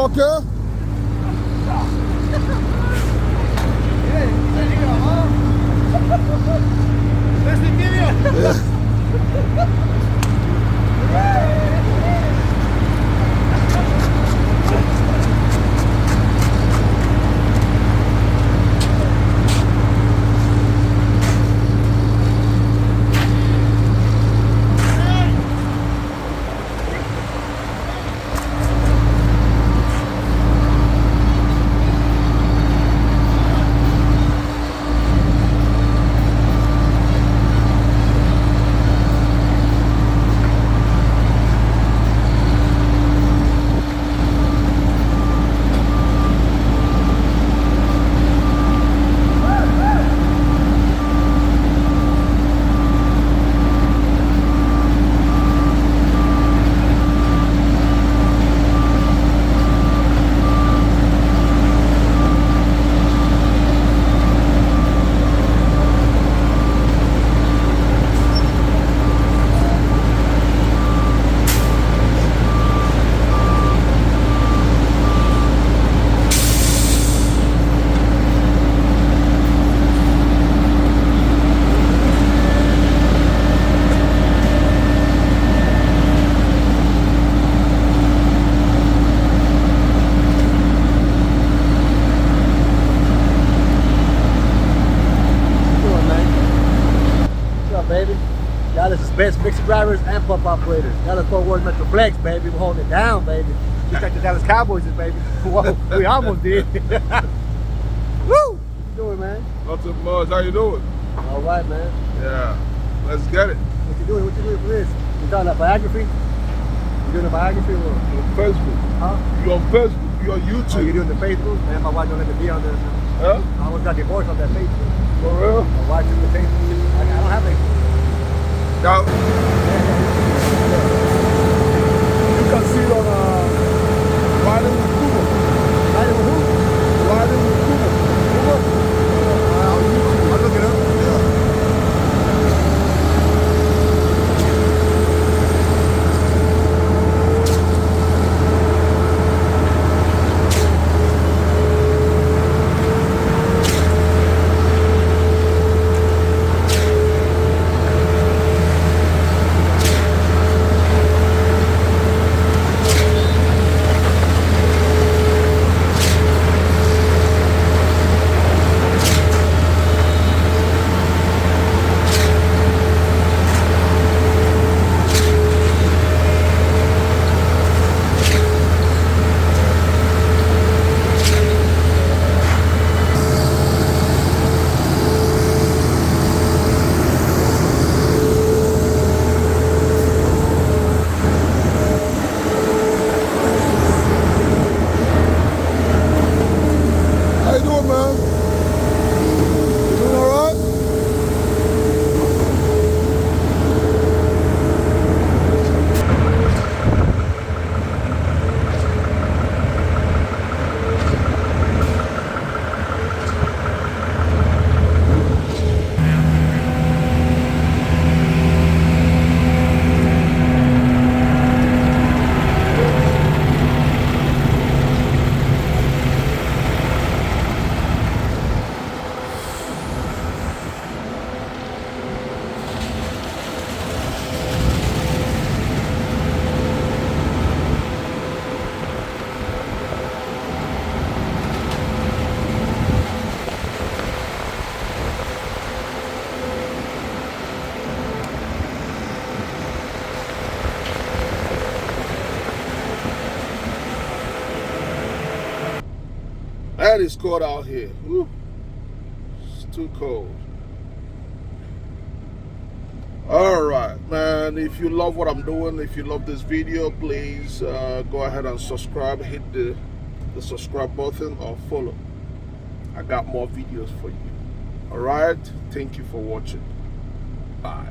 Walker. Baby, y'all is best mixer drivers and pump operators. Y'all is Fort Worth Metro Flex, baby. We're holding it down, baby. Just like the Dallas Cowboys is, baby. Whoa, we almost did. Woo! What you doing, man? Nothing much. How you doing? All right, man. Yeah, let's get it. What you doing? What you doing for this? You talking about biography? You doing a biography or? On Facebook. Huh? You on Facebook? You on Oh, you YouTube? doing the Facebook? Man, my wife don't let me be on there. Huh? I almost got divorced on that Facebook. For real? My wife took the Facebook. I don't have Facebook. Now, You can see it on Riding with Kuba. Riding with who? Riding with Kuba. I'll look it up. How you doing, man? You doing all right? That is cold out here. Woo. It's too cold. All right, man. If you love what I'm doing, if you love this video, please go ahead and subscribe. Hit the subscribe button or follow. I got more videos for you. All right. Thank you for watching. Bye.